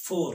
4۔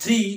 3